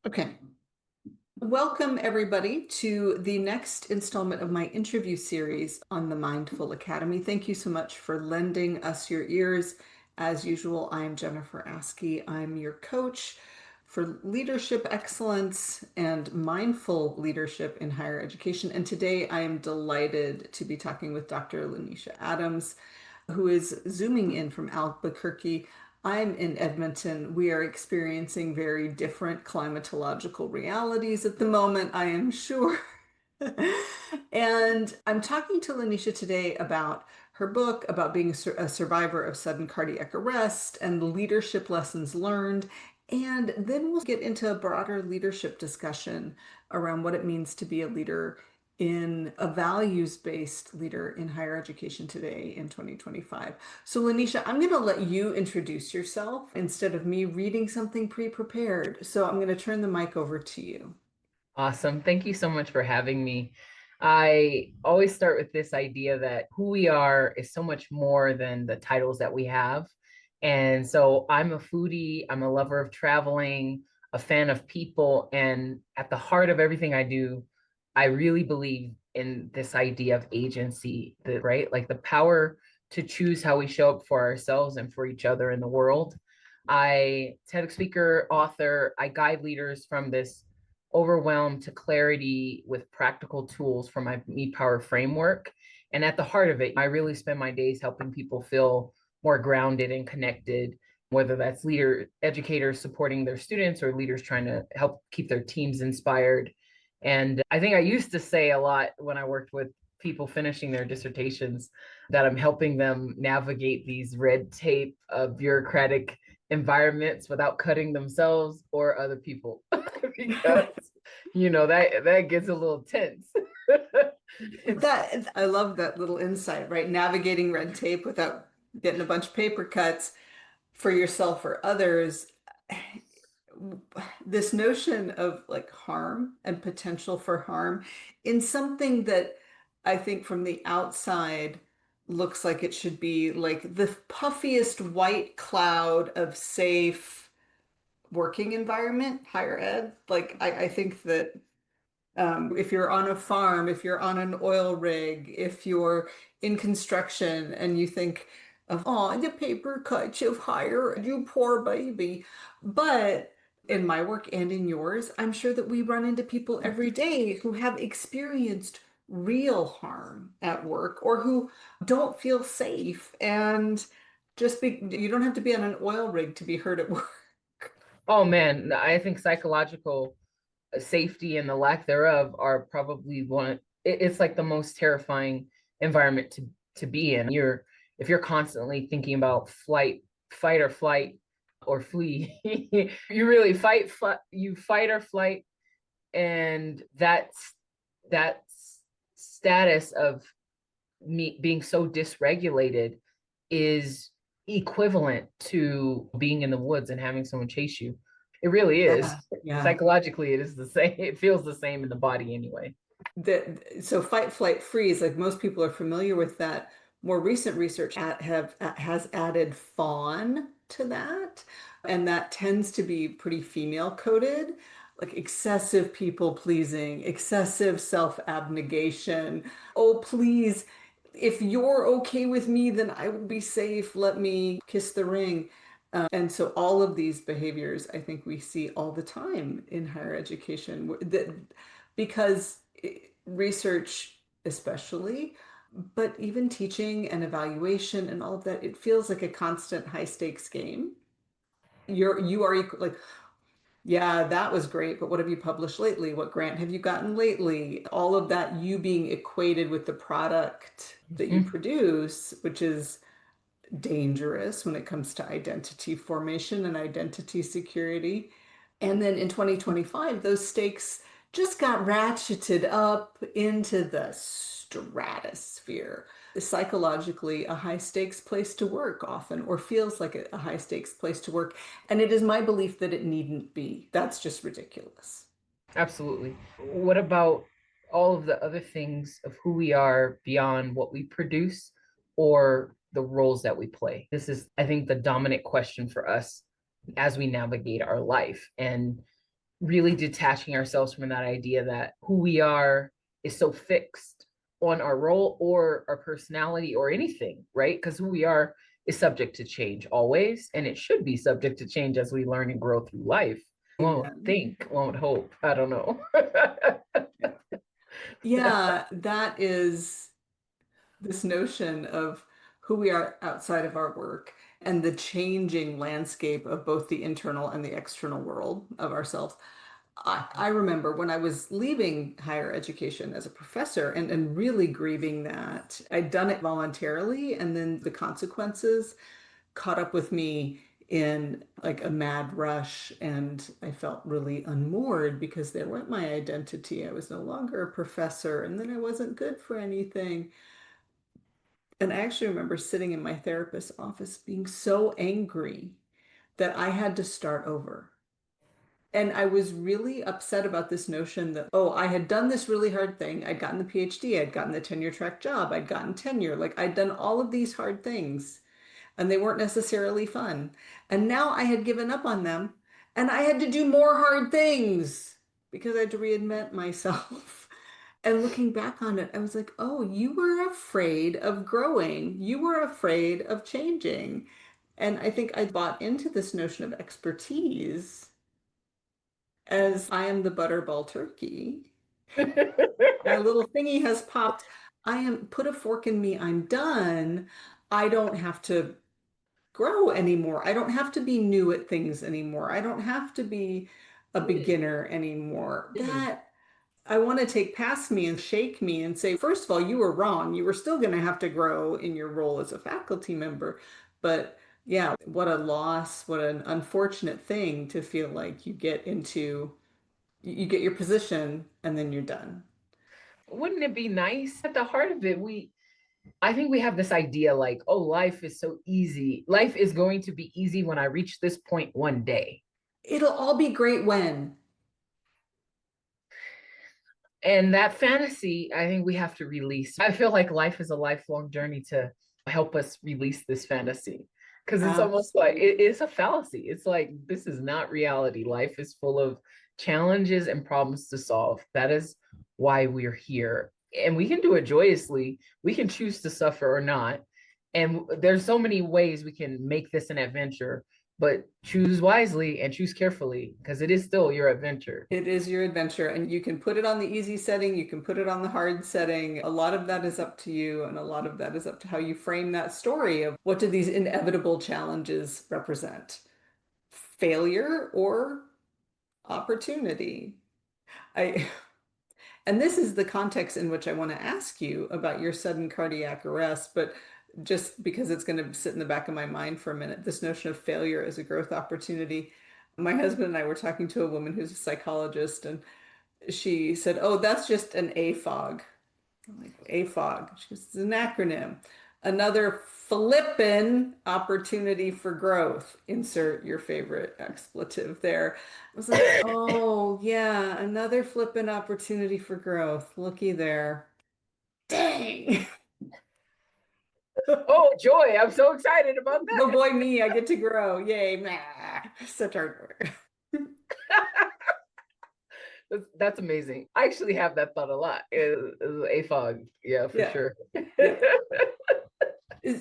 Okay. Welcome, everybody, to the next installment of my interview series on the Mindful Academy. Thank you so much for lending us your ears. As usual, I am Jennifer Askie. I'm your coach for leadership excellence and mindful leadership in higher education. And today I am delighted to be talking with Dr. LaNysha Adams, who is zooming in from Albuquerque. I'm in Edmonton. We are experiencing very different climatological realities at the moment, I am sure. And I'm talking to LaNysha today about her book, about being a survivor of sudden cardiac arrest and leadership lessons learned. And then we'll get into a broader leadership discussion around what it means to be a leader in a values-based leader in higher education today in 2025. So LaNysha, I'm going to let you introduce yourself instead of me reading something pre-prepared. So I'm going to turn the mic over to you. Awesome. Thank you so much for having me. I always start with this idea that who we are is so much more than the titles that we have. And so I'm a foodie, I'm a lover of traveling, a fan of people. And at the heart of everything I do, I really believe in this idea of agency, right? Like the power to choose how we show up for ourselves and for each other in the world. I TEDx speaker, author, I guide leaders from this overwhelmed to clarity with practical tools from my Me Power framework. And at the heart of it, I really spend my days helping people feel more grounded and connected, whether that's educators supporting their students or leaders trying to help keep their teams inspired. And I think I used to say a lot when I worked with people finishing their dissertations that I'm helping them navigate these red tape, bureaucratic environments without cutting themselves or other people because that gets a little tense. That I love that little insight, right? Navigating red tape without getting a bunch of paper cuts for yourself or others. This notion of like harm and potential for harm in something that I think from the outside looks like it should be like the puffiest white cloud of safe working environment, higher ed. Like I think that if you're on a farm, if you're on an oil rig, if you're in construction and you think of, oh, the paper cuts you've hired, you poor baby. But in my work and in yours, I'm sure that we run into people every day who have experienced real harm at work or who don't feel safe. And you don't have to be on an oil rig to be hurt at work. Oh man, I think psychological safety and the lack thereof are probably it's like the most terrifying environment to be in. If you're constantly thinking about fight or flight or flee, you really you fight or flight, and that status of me being so dysregulated is equivalent to being in the woods and having someone chase you. It really is. Yeah, yeah. Psychologically, it is the same. It feels the same in the body anyway. So fight, flight, freeze, like most people are familiar with that. More recent research has added fawn to that, and that tends to be pretty female coded, like excessive people pleasing, excessive self-abnegation. Oh, please, if you're okay with me, then I will be safe. Let me kiss the ring. And so all of these behaviors, I think we see all the time in higher education because research, especially, but even teaching and evaluation and all of that, it feels like a constant high stakes game. You are like, yeah, that was great, but what have you published lately? What grant have you gotten lately? All of that, you being equated with the product that you Mhm. produce, which is dangerous when it comes to identity formation and identity security. And then in 2025, those stakes just got ratcheted up into the stratosphere. Psychologically, a high stakes place to work often, or feels like a high stakes place to work. And it is my belief that it needn't be. That's just ridiculous. Absolutely. What about all of the other things of who we are beyond what we produce or the roles that we play? This is, I think, the dominant question for us as we navigate our life. And really detaching ourselves from that idea that who we are is so fixed on our role or our personality or anything, right? Because who we are is subject to change always, and it should be subject to change as we learn and grow through life. Won't Amen. think, won't hope. I don't know. Yeah, that is this notion of who we are outside of our work and the changing landscape of both the internal and the external world of ourselves. I remember when I was leaving higher education as a professor and really grieving that I'd done it voluntarily, and then the consequences caught up with me in like a mad rush, and I felt really unmoored because there went my identity. I was no longer a professor, and then I wasn't good for anything. And I actually remember sitting in my therapist's office being so angry that I had to start over. And I was really upset about this notion that, oh, I had done this really hard thing. I'd gotten the PhD, I'd gotten the tenure track job, I'd gotten tenure. Like I'd done all of these hard things, and they weren't necessarily fun. And now I had given up on them, and I had to do more hard things because I had to reinvent myself. And looking back on it, I was like, oh, you were afraid of growing. You were afraid of changing. And I think I bought into this notion of expertise as I am the butterball turkey. My little thingy has popped. I am, put a fork in me. I'm done. I don't have to grow anymore. I don't have to be new at things anymore. I don't have to be a beginner anymore. That I want to take past me and shake me and say, first of all, you were wrong. You were still going to have to grow in your role as a faculty member. But yeah, what a loss, what an unfortunate thing to feel like you get your position and then you're done. Wouldn't it be nice? At the heart of it, I think we have this idea like, oh, life is so easy. Life is going to be easy when I reach this point one day. It'll all be great when. And that fantasy, I think we have to release. I feel like life is a lifelong journey to help us release this fantasy because it's almost like it is a fallacy. It's like, this is not reality. Life is full of challenges and problems to solve. That is why we're here. And we can do it joyously. We can choose to suffer or not. And there's so many ways we can make this an adventure, but choose wisely and choose carefully because it is still your adventure. It is your adventure, and you can put it on the easy setting, you can put it on the hard setting. A lot of that is up to you, and a lot of that is up to how you frame that story of what do these inevitable challenges represent? Failure or opportunity? I And this is the context in which I want to ask you about your sudden cardiac arrest, but just because it's going to sit in the back of my mind for a minute, this notion of failure as a growth opportunity. My husband and I were talking to a woman who's a psychologist, and she said, "Oh, that's just an AFOG." I'm like, AFOG. She goes, "It's an acronym. Another flippin' opportunity for growth. Insert your favorite expletive there." I was like, oh, yeah, another flippin' opportunity for growth. Looky there. Dang. Oh, joy. I'm so excited about Oh that. boy, me, I get to grow. Yay, meh. Such hard work. That's amazing. I actually have that thought a lot. A fog. Yeah, for Yeah. sure. Yeah.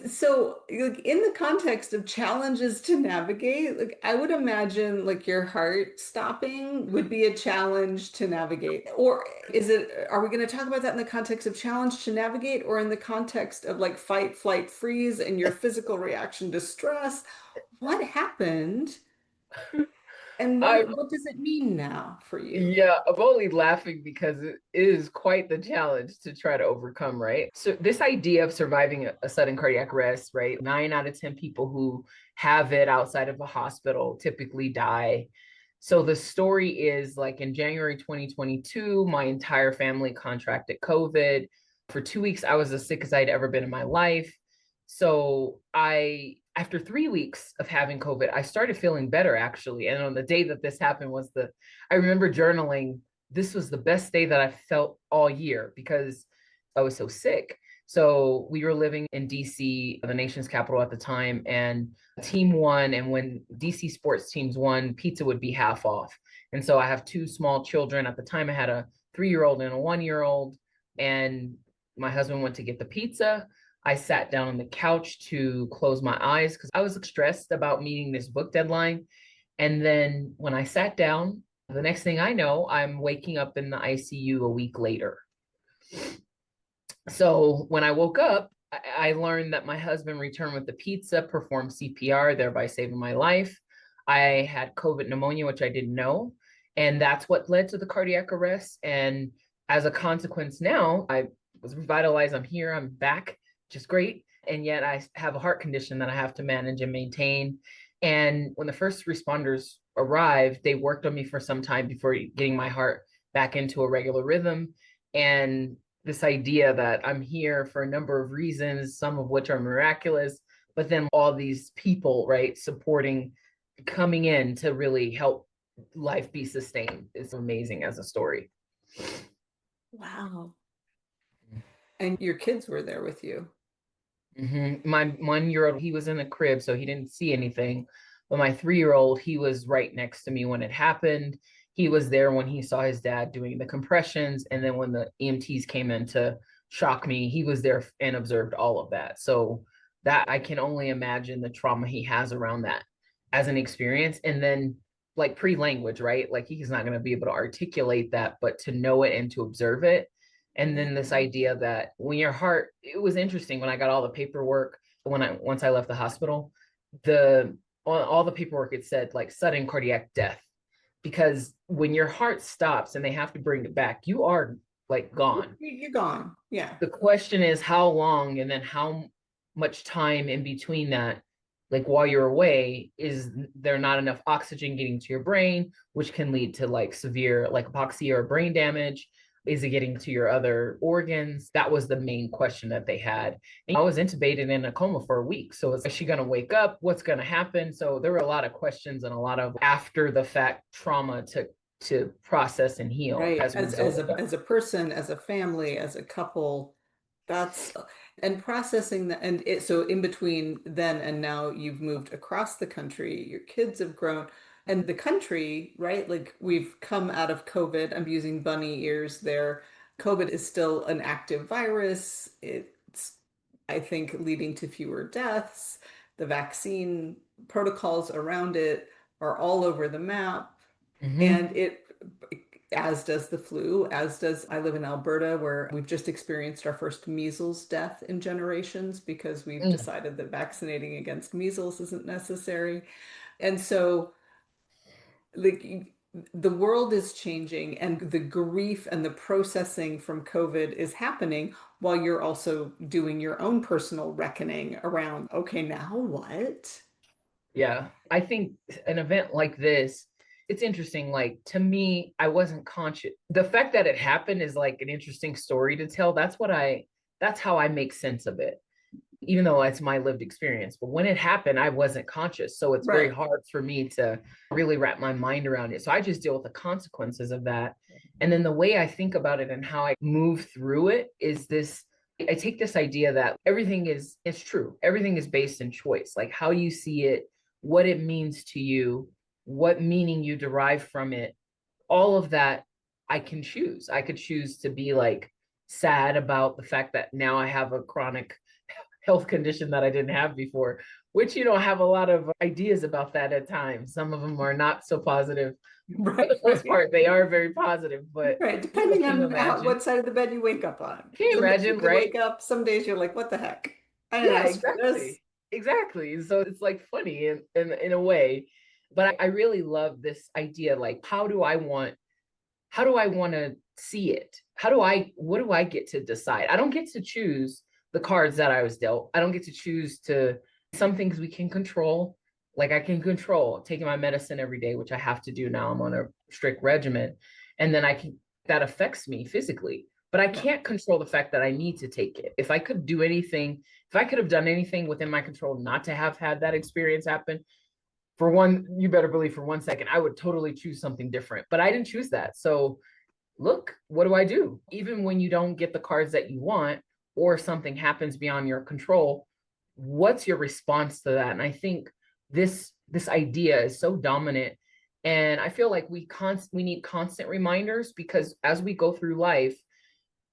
So, like in the context of challenges to navigate, like I would imagine like your heart stopping would be a challenge to navigate. Or are we going to talk about that in the context of challenge to navigate or in the context of like fight, flight, freeze and your physical reaction to stress? What happened and I what does it mean now for you? Yeah, I'm only laughing because it is quite the challenge to try to overcome, right? So this idea of surviving a sudden cardiac arrest, right? 9 out of 10 people who have it outside of a hospital typically die. So the story is like in January 2022, my entire family contracted COVID. For 2 weeks, I was as sick as I'd ever been in my life. So after 3 weeks of having COVID, I started feeling better actually. And on the day that this happened I remember journaling, this was the best day that I felt all year because I was so sick. So we were living in DC, the nation's capital at the time, and team won. And when DC sports teams won, pizza would be half off. And so I have two small children. At the time, I had a 3-year-old and a 1-year-old. And my husband went to get the pizza. I sat down on the couch to close my eyes because I was stressed about meeting this book deadline. And then when I sat down, the next thing I know, I'm waking up in the ICU a week later. So when I woke up, I learned that my husband returned with the pizza, performed CPR, thereby saving my life. I had COVID pneumonia, which I didn't know. And that's what led to the cardiac arrest. And as a consequence, now I was revitalized. I'm here, I'm back, which is great. And yet I have a heart condition that I have to manage and maintain. And when the first responders arrived, they worked on me for some time before getting my heart back into a regular rhythm. And this idea that I'm here for a number of reasons, some of which are miraculous, but then all these people, right, supporting, coming in to really help life be sustained is amazing as a story. Wow. And your kids were there with you. My 1-year-old, he was in a crib, so he didn't see anything. But my 3-year-old, he was right next to me when it happened. He was there when he saw his dad doing the compressions. And then when the EMTs came in to shock me, he was there and observed all of that. So that I can only imagine the trauma he has around that as an experience. And then like pre-language, right? Like he's not going to be able to articulate that, but to know it and to observe it. And then this idea that when your heart, it was interesting when I got all the paperwork, once I left the hospital, the on all the paperwork, it said like sudden cardiac death, because when your heart stops and they have to bring it back, you are like gone. You're gone. Yeah. The question is how long, and then how much time in between that, like while you're away, is there not enough oxygen getting to your brain, which can lead to like severe like hypoxia or brain damage? Is it getting to your other organs? That was the main question that they had. And I was intubated in a coma for a week. So is she going to wake up? What's going to happen? So there were a lot of questions and a lot of after the fact trauma to process and heal Right. as a result of that. As a person, as a family, as a couple, that's and processing that. And it so in between then and now you've moved across the country, your kids have grown, and the country, right? Like we've come out of COVID. I'm using bunny ears there. COVID is still an active virus. It's, I think, leading to fewer deaths. The vaccine protocols around it are all over the map. Mm-hmm. And it, as does the flu, as does, I live in Alberta, where we've just experienced our first measles death in generations because we've Mm. decided that vaccinating against measles isn't necessary. And so, like, the world is changing and the grief and the processing from COVID is happening while you're also doing your own personal reckoning around, okay, now what? Yeah, I think an event like this, it's interesting. Like to me, I wasn't conscious. The fact that it happened is like an interesting story to tell. That's how I make sense of it, even though it's my lived experience. But when it happened, I wasn't conscious. So it's very Right. hard for me to really wrap my mind around it. So I just deal with the consequences of that. And then the way I think about it and how I move through it is this. I take this idea that everything is it's true. Everything is based in choice, like how you see it, what it means to you, what meaning you derive from it. All of that I can choose. I could choose to be like sad about the fact that now I have a chronic health condition that I didn't have before, which, I have a lot of ideas about that at times. Some of them are not so positive. For Right. the most part, they are very positive, but Right, people depending on what side of the bed you wake up on. can you Some days you imagine, can right? wake up, some days you're like, what the heck? I didn't Yeah, ask for this. exactly. Exactly. So it's like funny in a way. But I really love this idea, like how do I want to see it? What do I get to decide? I don't get to choose the cards that I was dealt. I don't get to choose to some things we can control. Like I can control taking my medicine every day, which I have to do now. I'm on a strict regimen. And then that affects me physically. But I Yeah. can't control the fact that I need to take it. If I could have done anything within my control not to have had that experience happen, for one, you better believe for 1 second, I would totally choose something different. But I didn't choose that. So look, what do I do? Even when you don't get the cards that you want, or something happens beyond your control, what's your response to that? And I think this idea is so dominant. And I feel like we need constant reminders, because as we go through life,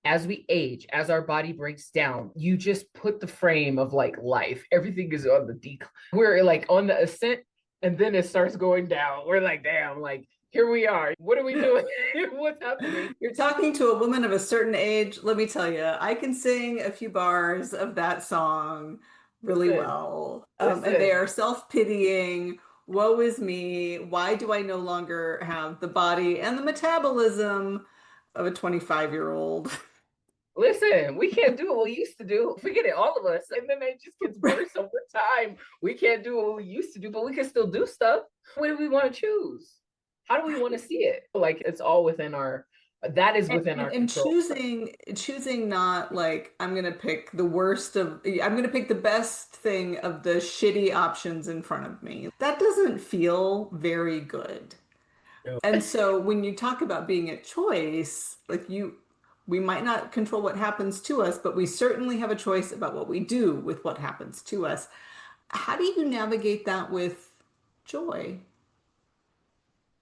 as we age, as our body breaks down, you just put the frame of like life. Everything is on the decline. We're like on the ascent, and then it starts going down. We're like, damn, like here we are. What are we doing? What's happening? You're talking to a woman of a certain age. Let me tell you, I can sing a few bars of that song really Listen, well. And they listen. are self-pitying. Woe is me. Why do I no longer have the body and the metabolism of a 25-year-old? Listen, we can't do what we used to do. Forget it, all of us. And then it just gets worse over time. We can't do what we used to do, but we can still do stuff. What do we want to choose? How do we want to see it? Like it's all within our, that is And, within and, our and control. choosing not like I'm gonna pick the best thing of the shitty options in front of me. That doesn't feel very good. No. And so when you talk about being a choice, we might not control what happens to us, but we certainly have a choice about what we do with what happens to us. How do you navigate that with joy?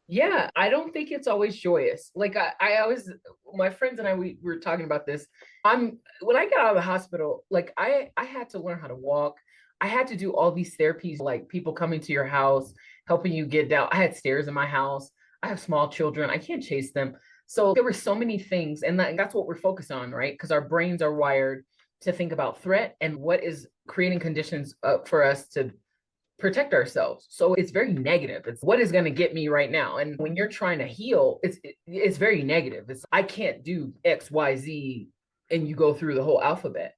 Yeah, I don't think it's always joyous. Like I always, my friends and I, we were talking about this. When I got out of the hospital, like I had to learn how to walk. I had to do all these therapies, like people coming to your house, helping you get down. I had stairs in my house. I have small children. I can't chase them. So there were so many things, and that's what we're focused on, right? Because our brains are wired to think about threat and what is creating conditions for us to protect ourselves. So it's very negative. It's what is going to get me right now. And when you're trying to heal, it's very negative. It's I can't do X, Y, Z, and you go through the whole alphabet.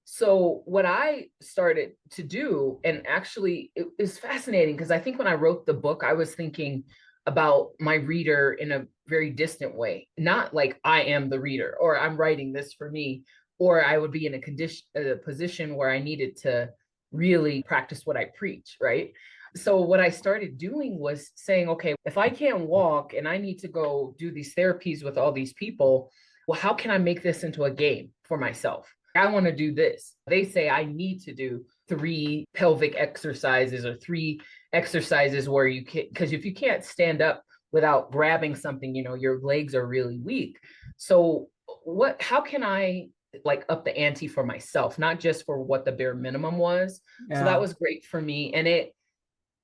So what I started to do, and actually it is fascinating because I think when I wrote the book, I was thinking about my reader in a very distant way, not like I am the reader or I'm writing this for me, or I would be in a position where I needed to really practice what I preach, right? So what I started doing was saying, okay, if I can't walk and I need to go do these therapies with all these people, well, how can I make this into a game for myself? I want to do this. They say I need to do 3 pelvic exercises or 3 exercises where you can, because if you can't stand up without grabbing something, your legs are really weak. So how can I like up the ante for myself, not just for what the bare minimum was. So that Yeah. was great for me. And it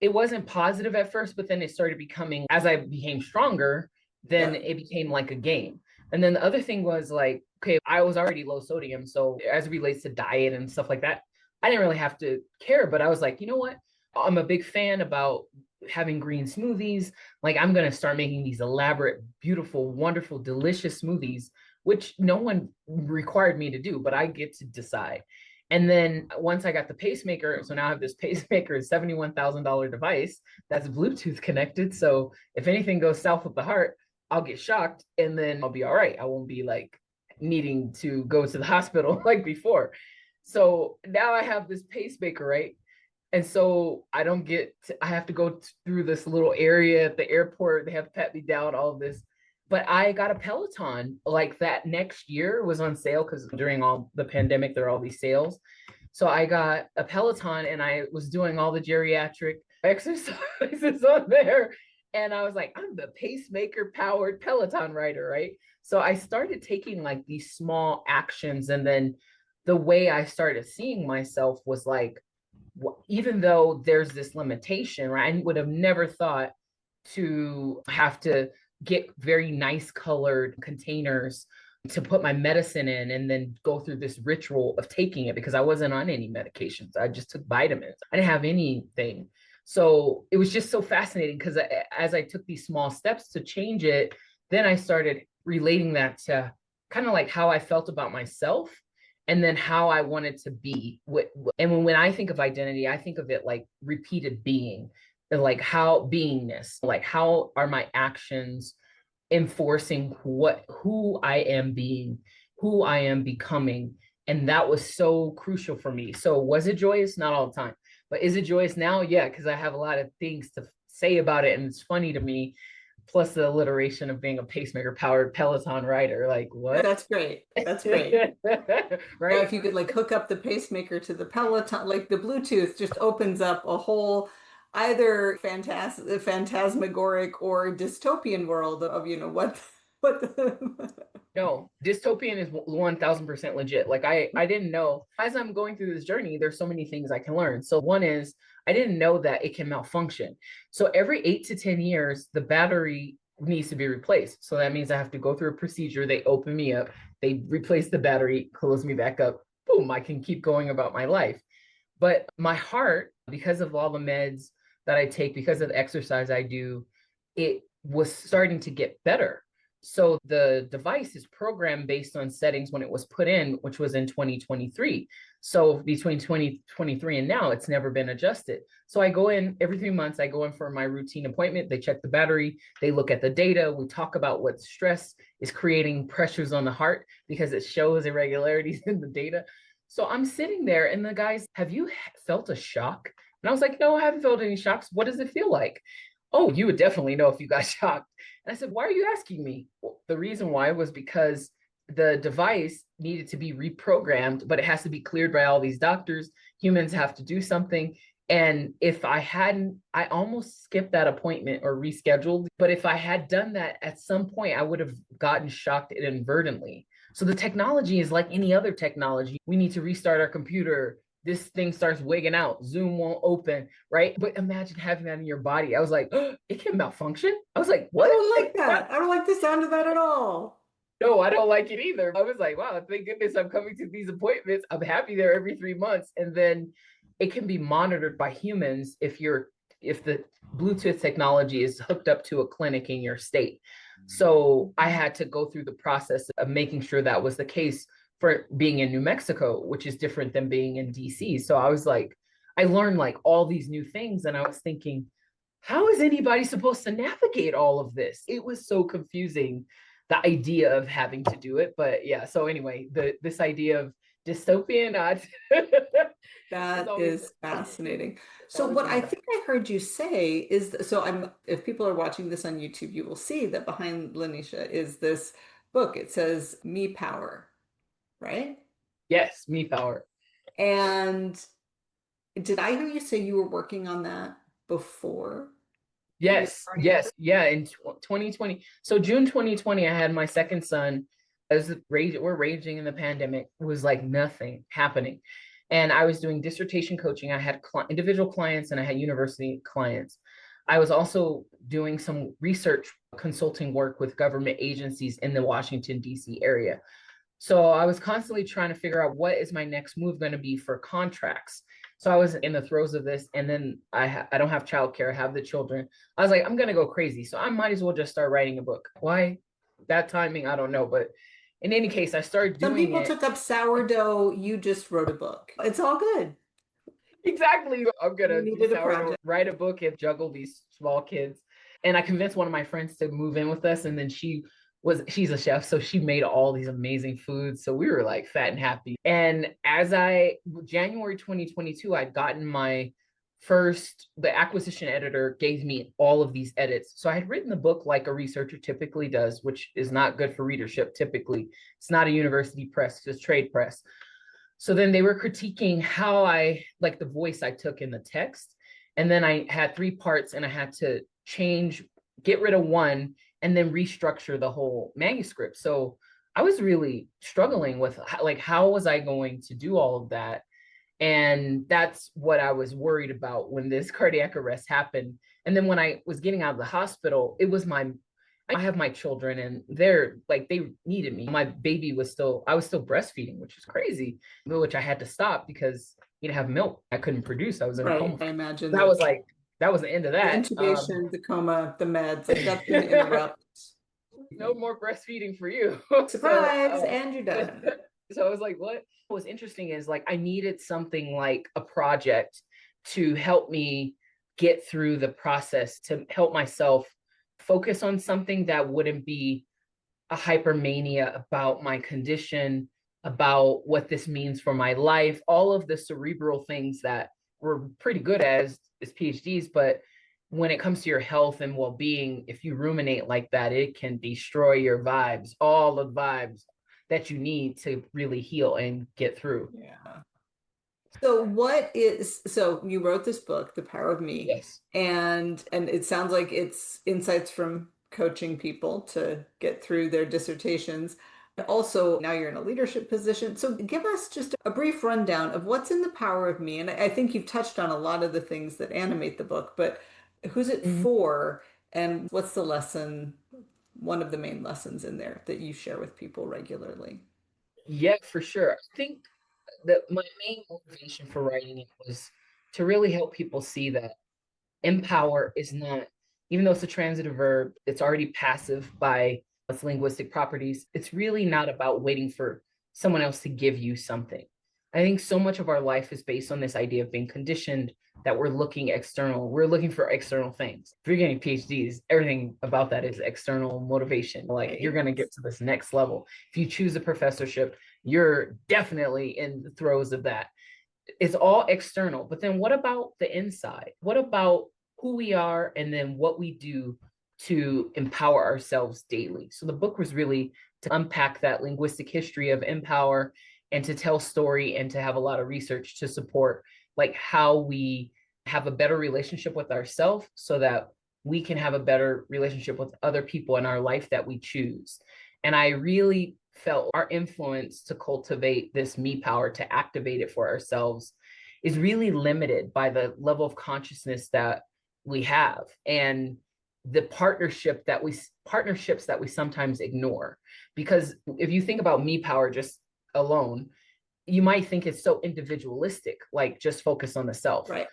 wasn't positive at first, but then it started becoming, as I became stronger, then Yeah. it became like a game. And then the other thing was like, okay, I was already low sodium. So as it relates to diet and stuff like that, I didn't really have to care. But I was like, you know what? I'm a big fan about having green smoothies. Like I'm going to start making these elaborate, beautiful, wonderful, delicious smoothies, which no one required me to do, but I get to decide. And then once I got the pacemaker, so now I have this pacemaker, $71,000 device that's Bluetooth connected. So if anything goes south with the heart, I'll get shocked and then I'll be all right. I won't be like needing to go to the hospital like before. So now I have this pacemaker, right? And so I have to go through this little area at the airport. They have to pat me down, all of this. But I got a Peloton like that next year was on sale because during all the pandemic, there are all these sales. So I got a Peloton and I was doing all the geriatric exercises on there. And I was like, I'm the pacemaker powered Peloton rider, right? So I started taking like these small actions. And then the way I started seeing myself was like, even though there's this limitation, right? I would have never thought to have to get very nice colored containers to put my medicine in and then go through this ritual of taking it because I wasn't on any medications. I just took vitamins. I didn't have anything. So it was just so fascinating because as I took these small steps to change it, then I started relating that to kind of like how I felt about myself and then how I wanted to be. And when I think of identity, I think of it like repeated being, and like how beingness, like how are my actions enforcing who I am being, who I am becoming. And that was so crucial for me. So was it joyous? Not all the time. But is it joyous now? Yeah, because I have a lot of things to say about it. And it's funny to me plus the alliteration of being a pacemaker powered Peloton rider. Like, what? That's great. That's great. Now, Right? if you could like hook up the pacemaker to the Peloton, like the Bluetooth just opens up a whole either phantasmagoric or dystopian world of, what the No, dystopian is 1000% legit. Like I didn't know as I'm going through this journey, there's so many things I can learn. So one is I didn't know that it can malfunction. So every 8 to 10 years, the battery needs to be replaced. So that means I have to go through a procedure. They open me up, they replace the battery, close me back up. Boom, I can keep going about my life. But my heart, because of all the meds that I take, because of the exercise I do, it was starting to get better. So the device is programmed based on settings when it was put in, which was in 2023. So between 2023 and now, it's never been adjusted. So I go in every 3 months, I go in for my routine appointment. They check the battery, they look at the data. We talk about what stress is creating pressures on the heart because it shows irregularities in the data. So I'm sitting there and the guys, have you felt a shock? And I was like, no, I haven't felt any shocks. What does it feel like? Oh, you would definitely know if you got shocked. And I said, why are you asking me? Well, the reason why was because the device needed to be reprogrammed, but it has to be cleared by all these doctors. Humans have to do something. And if I hadn't, I almost skipped that appointment or rescheduled. But if I had done that at some point, I would have gotten shocked inadvertently. So the technology is like any other technology. We need to restart our computer. This thing starts wigging out. Zoom won't open, right? But imagine having that in your body. I was like, oh, it can malfunction. I was like, I what? don't Like, like that. I don't like the sound of that at all. no, I don't like it either. I was like, wow, thank goodness I'm coming to these appointments. I'm happy there every 3 months. And then it can be monitored by humans if the Bluetooth technology is hooked up to a clinic in your state. So I had to go through the process of making sure that was the case for being in New Mexico, which is different than being in DC. So I was like, I learned like all these new things. And I was thinking, how is anybody supposed to navigate all of this? It was so confusing, the idea of having to do it. But yeah, so anyway, this idea of dystopian is That always is fascinating. So always what been I a think I heard you say is, so if people are watching this on YouTube, you will see that behind LaNysha is this book. It says Me Power, right? yes, me power. And did I hear you say you were working on that before you Yes, already had yes, yeah. In 2020, so June 2020, I had my second son. As we're raging in the pandemic, it was like nothing happening, and I was doing dissertation coaching. I had individual clients and I had university clients. I was also doing some research consulting work with government agencies in the Washington D.C. area. So I was constantly trying to figure out what is my next move going to be for contracts. So I was in the throes of this, and then I don't have childcare. I have the children. I was like, I'm gonna go crazy. So I might as well just start writing a book. Why that timing? I don't know. But in any case, I started some doing people it. took up sourdough. You just wrote a book. It's all good. Exactly. I'm You gonna do needed a sourdough, project. write a book, and juggle these small kids. And I convinced one of my friends to move in with us, and then she's a chef, so she made all these amazing foods. So we were like fat and happy. And as I January 2022, I'd gotten my first the acquisition editor gave me all of these edits. So I had written the book like a researcher typically does, which is not good for readership typically. It's not a university press, it's trade press. So then they were critiquing how I like the voice I took in the text. And then I had three parts and I had to change, get rid of one, and then restructure the whole manuscript. So I was really struggling with like, how was I going to do all of that? And that's what I was worried about when this cardiac arrest happened. And then when I was getting out of the hospital, I have my children and they're like, they needed me. My baby I was still breastfeeding, which is crazy, which I had to stop because he didn't have milk. I couldn't produce. I was in a Right. coma. I imagine That was like, that was the end of the that. intubation, the coma, the meds, like that's going to interrupt. No more breastfeeding for you. so, Surprise, and you're done. so I was like, what was interesting is like, I needed something like a project to help me get through the process, to help myself focus on something that wouldn't be a hypermania about my condition, about what this means for my life, all of the cerebral things that we're pretty good as PhDs, but when it comes to your health and well-being, if you ruminate like that, it can destroy your vibes, all the vibes that you need to really heal and get through. Yeah. So you wrote this book, The Power of Me, Yes. and it sounds like it's insights from coaching people to get through their dissertations. Also, now you're in a leadership position. So give us just a brief rundown of what's in The Power of Me. And I think you've touched on a lot of the things that animate the book, but who's it Mhm. for? And what's the lesson, one of the main lessons in there that you share with people regularly? Yeah, for sure. I think that my main motivation for writing it was to really help people see that empower is not, even though it's a transitive verb, it's already passive by its linguistic properties. It's really not about waiting for someone else to give you something. I think so much of our life is based on this idea of being conditioned that we're looking external. We're looking for external things. If you're getting PhDs, everything about that is external motivation. Like you're Right. going to get to this next level. If you choose a professorship, you're definitely in the throes of that. It's all external. But then what about the inside? What about who we are and then what we do to empower ourselves daily? So the book was really to unpack that linguistic history of empower and to tell story and to have a lot of research to support like how we have a better relationship with ourselves so that we can have a better relationship with other people in our life that we choose. And I really felt our influence to cultivate this me power, to activate it for ourselves, is really limited by the level of consciousness that we have and the partnerships that we sometimes ignore. Because if you think about me power just alone, you might think it's so individualistic, like just focus on the self. Right.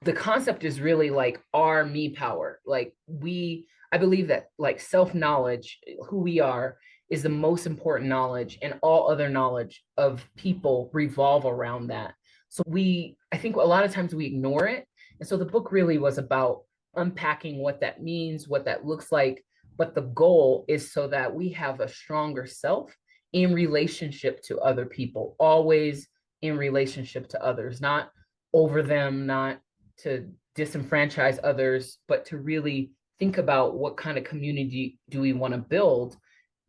The concept is really like our me power. Like I believe that like self knowledge, who we are, is the most important knowledge, and all other knowledge of people revolve around that. So I think a lot of times we ignore it. And so the book really was about unpacking what that means, what that looks like. But the goal is so that we have a stronger self in relationship to other people, always in relationship to others, not over them, not to disenfranchise others, but to really think about what kind of community do we want to build.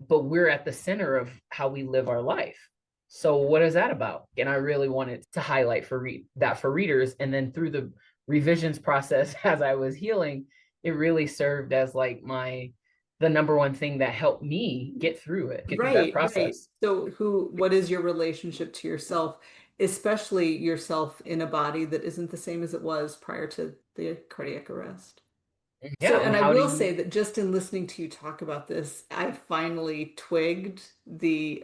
But we're at the center of how we live our life. So what is that about? And I really wanted to highlight that for readers. And then through the revisions process, as I was healing, it really served as like the number one thing that helped me get through that Right, right. process. So what is your relationship to yourself, especially yourself in a body that isn't the same as it was prior to the cardiac arrest? Yeah. So, And and I how do will you say that just in listening to you talk about this, I finally twigged the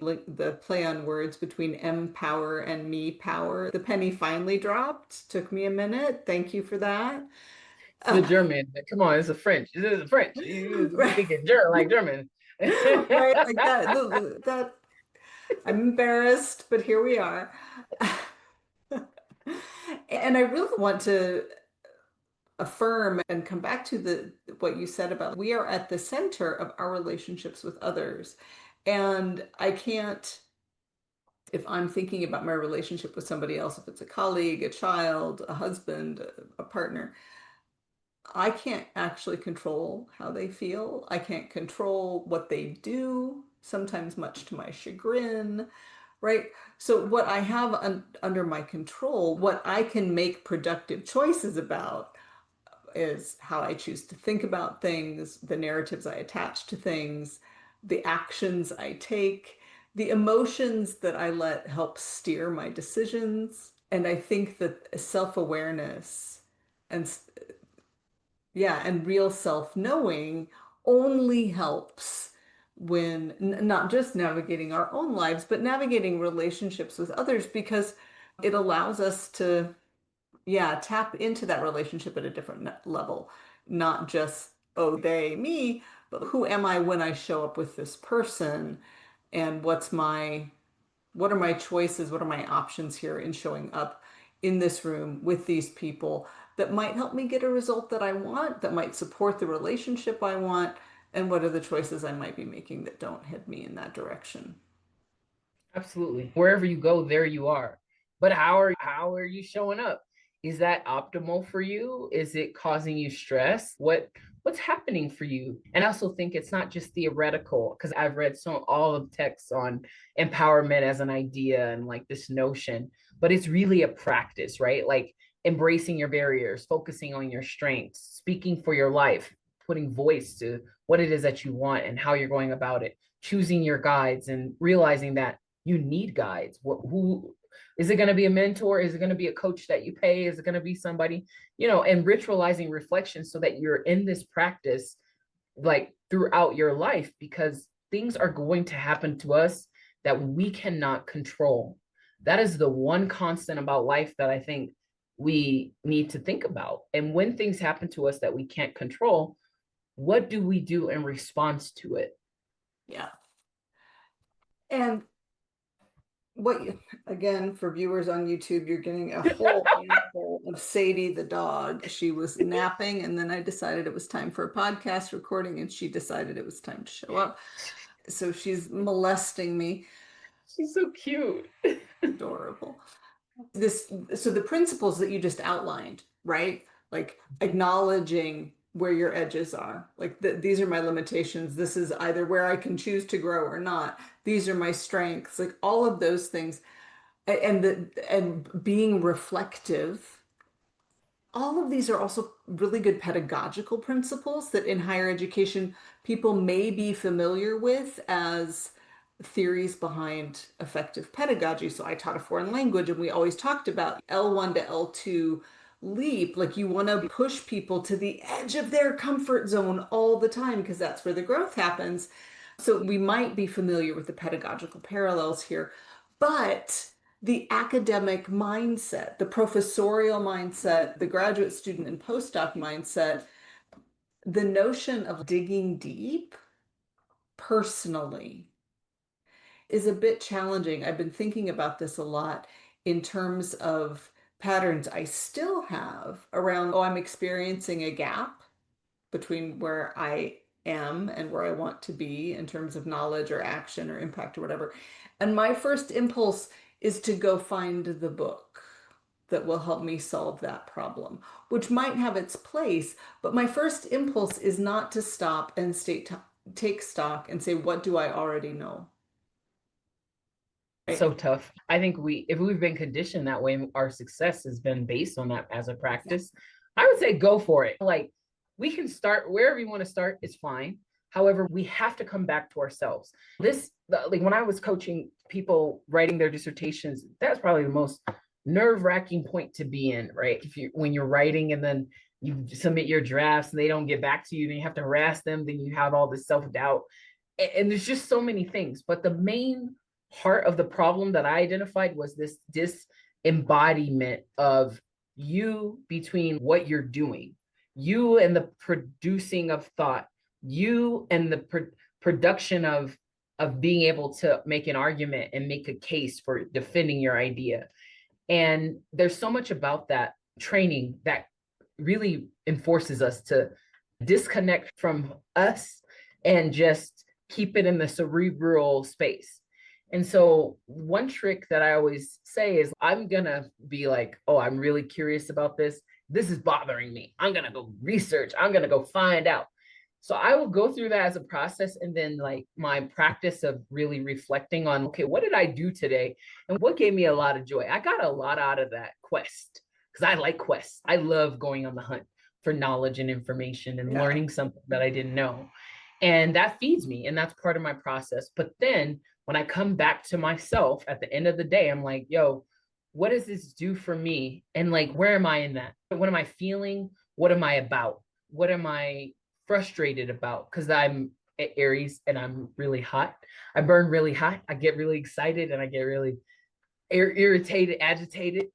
play on words between empower and me power. The penny finally dropped. Took me a minute. Thank you for that. It's the German. Come on, it's a French. It is a French. You be Right, thinking German like German. right, like that. That I'm embarrassed, but here we are. And I really want to affirm and come back to the what you said about we are at the center of our relationships with others. And I can't, if I'm thinking about my relationship with somebody else, if it's a colleague, a child, a husband, a partner, I can't actually control how they feel. I can't control what they do, sometimes much to my chagrin, right? So, what I have under my control, what I can make productive choices about, is how I choose to think about things, the narratives I attach to things, the actions I take, the emotions that I let help steer my decisions. And I think that self-awareness and yeah, and real self-knowing only helps when not just navigating our own lives, but navigating relationships with others because it allows us to, yeah, tap into that relationship at a different level, not just, oh, they, me, but who am I when I show up with this person? And what are my choices? What are my options here in showing up in this room with these people that might help me get a result that I want, that might support the relationship I want? And what are the choices I might be making that don't head me in that direction? Absolutely. Wherever you go, there you are. But how are you showing up? Is that optimal for you? Is it causing you stress? What's happening for you? And I also think it's not just theoretical, because I've read all of the texts on empowerment as an idea and like this notion, but it's really a practice, right? Like embracing your barriers, focusing on your strengths, speaking for your life, putting voice to what it is that you want and how you're going about it, choosing your guides and realizing that you need guides. Who is it going to be? A mentor? Is it going to be a coach that you pay? Is it going to be somebody, and ritualizing reflection so that you're in this practice like throughout your life, because things are going to happen to us that we cannot control. That is the one constant about life that I think we need to think about. And when things happen to us that we can't control, what do we do in response to it? Yeah. And again, for viewers on YouTube, you're getting a whole handful of Sadie the dog. She was napping, and then I decided it was time for a podcast recording, and she decided it was time to show up. So she's molesting me. She's so cute. Adorable. So the principles that you just outlined, right? Like acknowledging where your edges are. Like these are my limitations. This is either where I can choose to grow or not. These are my strengths. Like all of those things, and being reflective. All of these are also really good pedagogical principles that in higher education people may be familiar with as theories behind effective pedagogy. So I taught a foreign language and we always talked about L1 to L2 leap. Like you want to push people to the edge of their comfort zone all the time because that's where the growth happens. So we might be familiar with the pedagogical parallels here, but the academic mindset, the professorial mindset, the graduate student and postdoc mindset, the notion of digging deep personally is a bit challenging. I've been thinking about this a lot in terms of patterns I still have around, oh, I'm experiencing a gap between where I am and where I want to be in terms of knowledge or action or impact or whatever. And my first impulse is to go find the book that will help me solve that problem, which might have its place. But my first impulse is not to stop and take stock and say, what do I already know? Right? So tough. I think if we've been conditioned that way, our success has been based on that as a Yeah. practice. I would say go for it. Like we can start wherever you want to start, it's fine. However, we have to come back to ourselves. Like when I was coaching people writing their dissertations, that's probably the most nerve-wracking point to be in, right? When you're writing and then you submit your drafts and they don't get back to you, then you have to harass them, then you have all this self-doubt. And there's just so many things. But the main heart of the problem that I identified was this disembodiment of you between what you're doing, you and the producing of thought, you and the production of being able to make an argument and make a case for defending your idea. And there's so much about that training that really enforces us to disconnect from us and just keep it in the cerebral space. And so one trick that I always say is I'm going to be like, oh, I'm really curious about this. This is bothering me. I'm going to go research. I'm going to go find out. So I will go through that as a process. And then like my practice of really reflecting on, okay, what did I do today? And what gave me a lot of joy? I got a lot out of that quest because I like quests. I love going on the hunt for knowledge and information and learning something that I didn't know. And that feeds me. And that's part of my process. But then when I come back to myself at the end of the day, I'm like, yo, what does this do for me? And like, where am I in that? What am I feeling? What am I about? What am I frustrated about? Because I'm Aries and I'm really hot. I burn really hot. I get really excited and I get really irritated, agitated.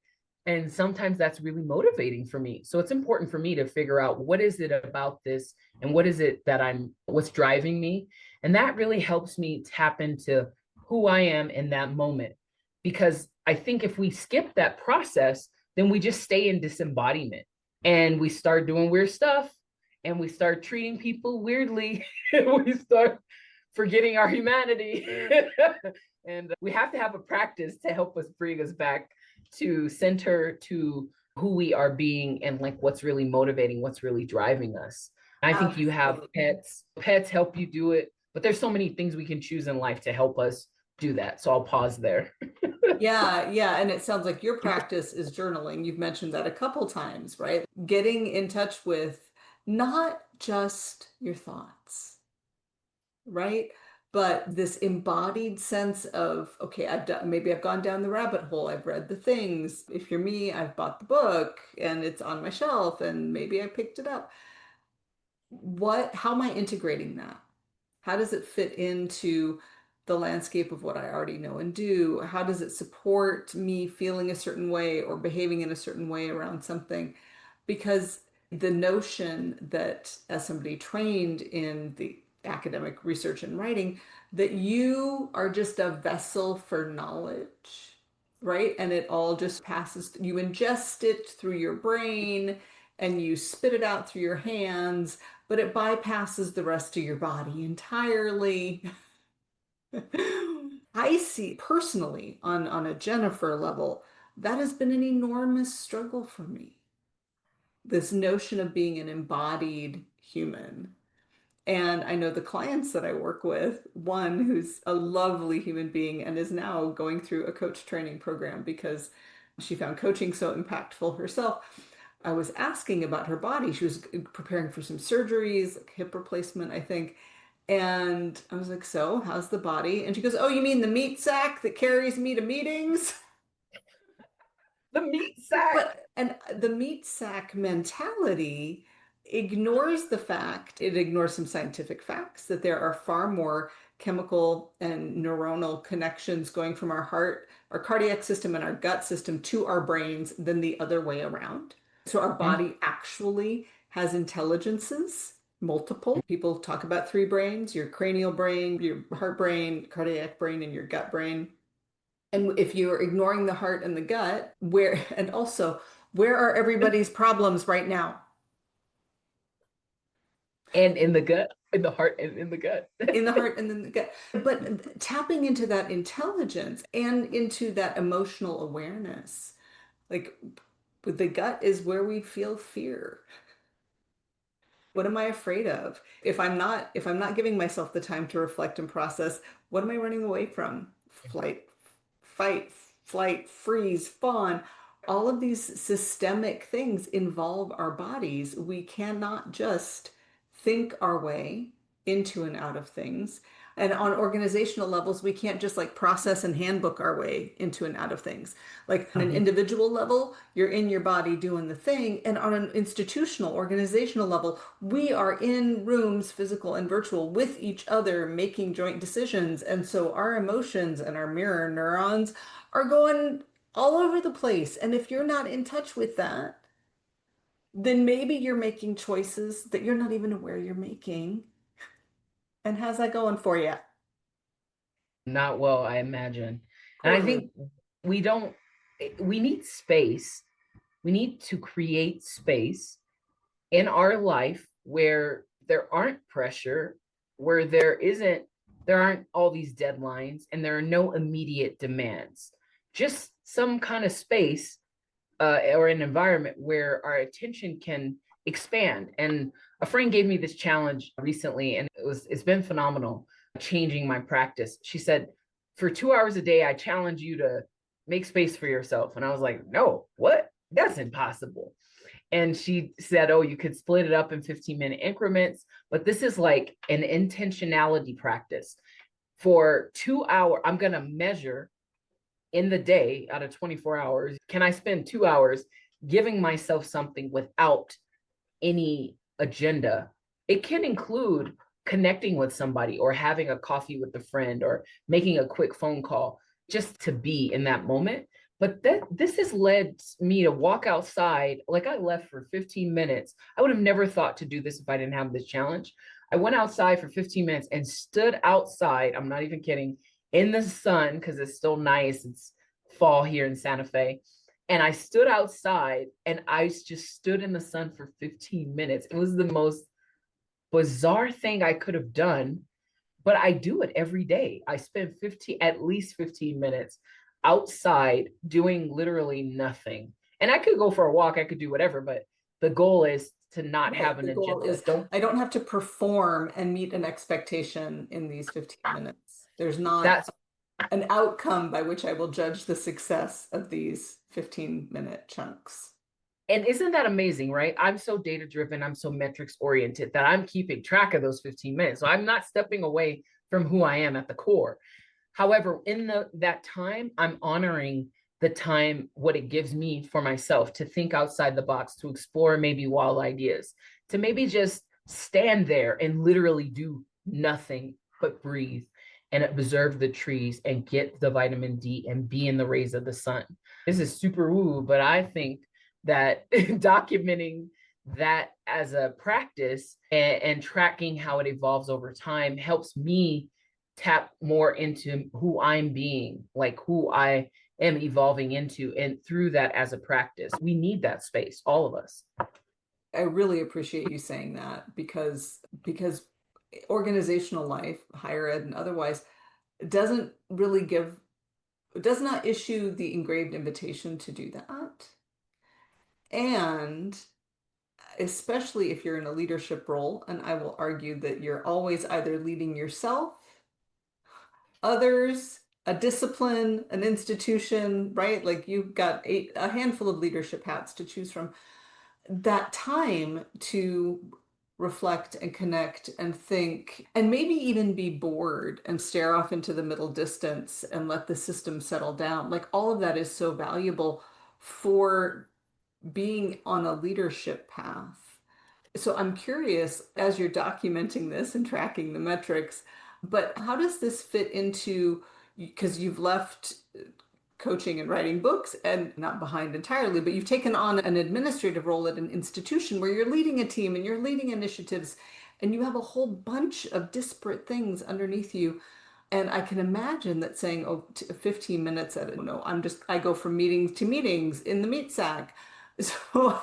And sometimes that's really motivating for me. So it's important for me to figure out what is it about this and what is it that what's driving me. And that really helps me tap into who I am in that moment. Because I think if we skip that process, then we just stay in disembodiment and we start doing weird stuff and we start treating people weirdly. We start forgetting our humanity. And we have to have a practice to help us bring us back to center, to who we are being and like what's really motivating, what's really driving us. I think you have Absolutely. pets. Pets help you do it, but there's so many things we can choose in life to help us do that. So I'll pause there. Yeah, yeah. And it sounds like your practice is journaling. You've mentioned that a couple times, right? Getting in touch with not just your thoughts, right? But this embodied sense of, okay, I've done, maybe I've gone down the rabbit hole. I've read the things. If you're me, I've bought the book and it's on my shelf and maybe I picked it up. How am I integrating that? How does it fit into the landscape of what I already know and do? How does it support me feeling a certain way or behaving in a certain way around something? Because the notion that, as somebody trained in the academic research and writing, that you are just a vessel for knowledge, right? And it all just passes, you ingest it through your brain and you spit it out through your hands, but it bypasses the rest of your body entirely. I see personally on a Jennifer level, that has been an enormous struggle for me. This notion of being an embodied human. And I know the clients that I work with, one who's a lovely human being and is now going through a coach training program because she found coaching so impactful herself. I was asking about her body. She was preparing for some surgeries, like hip replacement, I think. And I was like, so how's the body? And she goes, oh, you mean the meat sack that carries me to meetings? The meat sack. But and the meat sack mentality ignores the fact, it ignores some scientific facts that there are far more chemical and neuronal connections going from our heart, our cardiac system, and our gut system to our brains than the other way around. So our body actually has intelligences, multiple. People talk about three brains, your cranial brain, your heart brain, cardiac brain, and your gut brain. And if you're ignoring the heart and the gut, and also, where are everybody's problems right now? And in the gut, in the heart, and in the gut. In the heart and then the gut. But tapping into that intelligence and into that emotional awareness, like the gut is where we feel fear. What am I afraid of? If I'm not giving myself the time to reflect and process, what am I running away from? Flight, fight, flight, freeze, fawn. All of these systemic things involve our bodies. We cannot just think our way into and out of things. And on organizational levels, we can't just like process and handbook our way into and out of things. Like on an individual level, you're in your body doing the thing. And on an institutional, organizational level, we are in rooms, physical and virtual, with each other making joint decisions. And so our emotions and our mirror neurons are going all over the place. And if you're not in touch with that, then maybe you're making choices that you're not even aware you're making. And how's that going for you? Not well, I imagine. And I Poorly. think we don't, we need space. We need to create space in our life where there aren't pressure, where there aren't all these deadlines and there are no immediate demands. Just some kind of space or an environment where our attention can expand. And a friend gave me this challenge recently, and it's been phenomenal, changing my practice. She said, for 2 hours a day, I challenge you to make space for yourself. And I was like, no, what? That's impossible. And she said, oh, you could split it up in 15-minute increments, but this is like an intentionality practice. For 2 hours, I'm going to measure in the day out of 24 hours, can I spend 2 hours giving myself something without any agenda? It can include connecting with somebody or having a coffee with a friend or making a quick phone call just to be in that moment. But this has led me to walk outside. Like I left for 15 minutes. I would have never thought to do this if I didn't have this challenge. I went outside for 15 minutes and stood outside. I'm not even kidding, in the sun because it's still nice. It's fall here in Santa Fe. And I stood outside and I just stood in the sun for 15 minutes. It was the most bizarre thing I could have done, but I do it every day. I spend at least 15 minutes outside doing literally nothing. And I could go for a walk, I could do whatever, but the goal is to not Right. have an The goal agenda. is Don't I don't have to perform and meet an expectation in these 15 minutes. There's not that's an outcome by which I will judge the success of these 15-minute chunks. and isn't that amazing, right? I'm so data driven, I'm so metrics oriented that I'm keeping track of those 15 minutes. So I'm not stepping away from who I am at the core. However, in that time, I'm honoring the time, what it gives me for myself to think outside the box, to explore maybe wild ideas, to maybe just stand there and literally do nothing but breathe and observe the trees and get the vitamin D and be in the rays of the sun. This is super woo, but I think that documenting that as a practice and tracking how it evolves over time helps me tap more into who I'm being, like who I am evolving into. And through that as a practice, we need that space, all of us. I really appreciate you saying that because organizational life, higher ed and otherwise, doesn't really does not issue the engraved invitation to do that. And especially if you're in a leadership role, and I will argue that you're always either leading yourself, others, a discipline, an institution, right? Like you've got a handful of leadership hats to choose from. That time to reflect and connect and think and maybe even be bored and stare off into the middle distance and let the system settle down. Like all of that is so valuable for being on a leadership path. So I'm curious, as you're documenting this and tracking the metrics, but how does this fit into, because you've left coaching and writing books and not behind entirely, but you've taken on an administrative role at an institution where you're leading a team and you're leading initiatives and you have a whole bunch of disparate things underneath you. And I can imagine that saying, oh, 15 minutes at it, no, I go from meetings to meetings in the meat sack. So,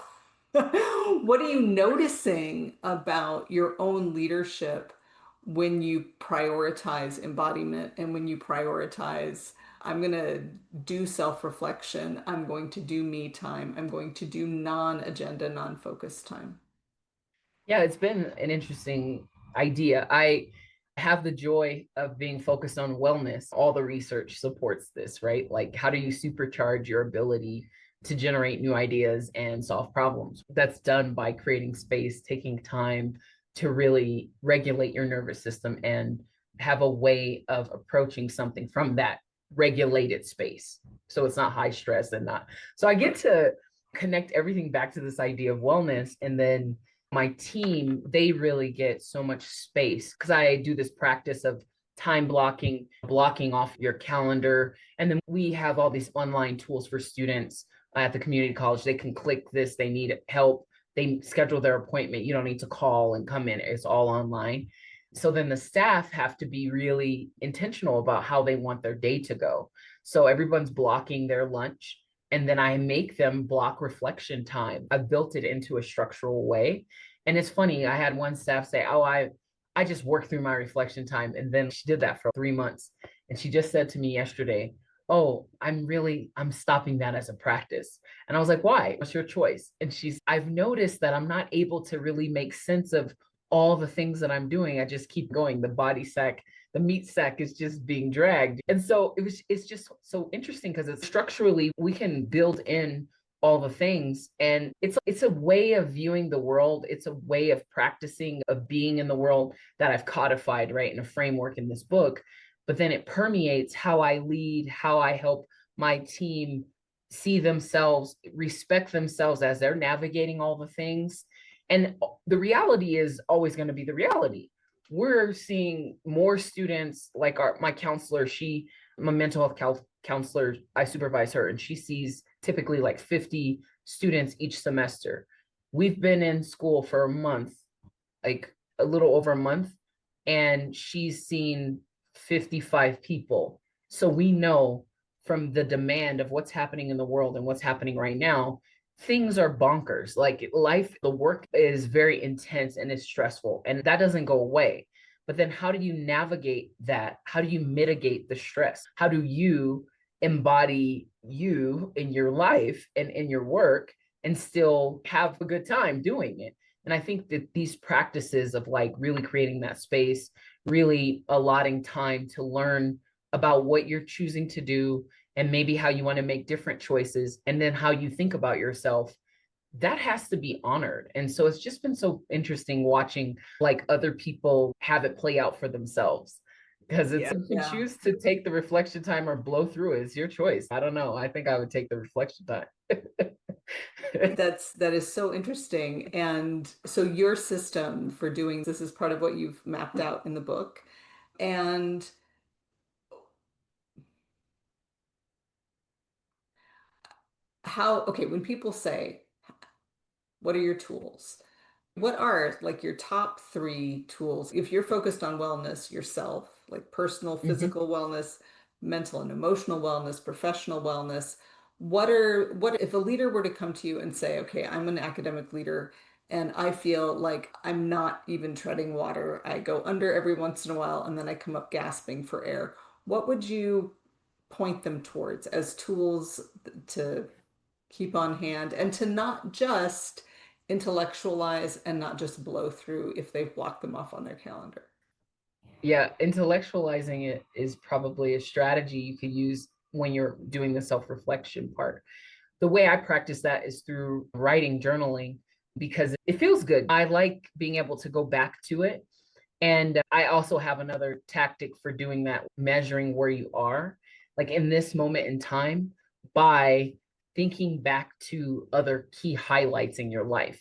what are you noticing about your own leadership when you prioritize embodiment and when you prioritize, I'm going to do self-reflection, I'm going to do me time, I'm going to do non-agenda, non-focused time? Yeah, it's been an interesting idea. I have the joy of being focused on wellness. All the research supports this, right? Like, how do you supercharge your ability to generate new ideas and solve problems? That's done by creating space, taking time to really regulate your nervous system and have a way of approaching something from that regulated space. So it's not high stress and not. So I get to connect everything back to this idea of wellness. And then my team, they really get so much space because I do this practice of time blocking, blocking off your calendar. And then we have all these online tools for students at the community college. They can click this, they need help, they schedule their appointment. You don't need to call and come in, it's all online. So then the staff have to be really intentional about how they want their day to go. So everyone's blocking their lunch and then I make them block reflection time. I've built it into a structural way. And it's funny, I had one staff say, "Oh, I just work through my reflection time." And then she did that for 3 months. And she just said to me yesterday, "Oh, I'm stopping that as a practice." And I was like, "Why? What's your choice?" And I've noticed that I'm not able to really make sense of all the things that I'm doing. I just keep going. The meat sack is just being dragged. And so it's just so interesting because it's structurally, we can build in all the things. And it's a way of viewing the world. It's a way of practicing, of being in the world that I've codified, right, in a framework in this book. But then it permeates how I lead, how I help my team see themselves, respect themselves as they're navigating all the things. And the reality is always going to be the reality. We're seeing more students like my counselor, my mental health counselor, I supervise her, and she sees typically like 50 students each semester. We've been in school for a month, like a little over a month, and she's seen 55 people. So we know from the demand of what's happening in the world and what's happening right now, things are bonkers. Like life, the work is very intense and it's stressful, and that doesn't go away. But then how do you navigate that? How do you mitigate the stress? How do you embody you in your life and in your work and still have a good time doing it. And I think that these practices of like really creating that space, really allotting time to learn about what you're choosing to do and maybe how you want to make different choices and then how you think about yourself, that has to be honored. And so it's just been so interesting watching like other people have it play out for themselves. Because it's, Yeah. you can Yeah. choose to take the reflection time or blow through it. It's your choice. I don't know. I think I would take the reflection time. That is so interesting. And so your system for doing this is part of what you've mapped out in the book. And how, okay, when people say, what are your tools? What are like your top three tools if you're focused on wellness yourself, like personal, Mhm. physical wellness, mental and emotional wellness, professional wellness? What if a leader were to come to you and say, okay, I'm an academic leader and I feel like I'm not even treading water. I go under every once in a while and then I come up gasping for air. What would you point them towards as tools to keep on hand and to not just intellectualize and not just blow through if they've blocked them off on their calendar? Yeah, intellectualizing it is probably a strategy you could use when you're doing the self reflection part. The way I practice that is through writing, journaling, because it feels good. I like being able to go back to it. And I also have another tactic for doing that, measuring where you are, like in this moment in time, by thinking back to other key highlights in your life.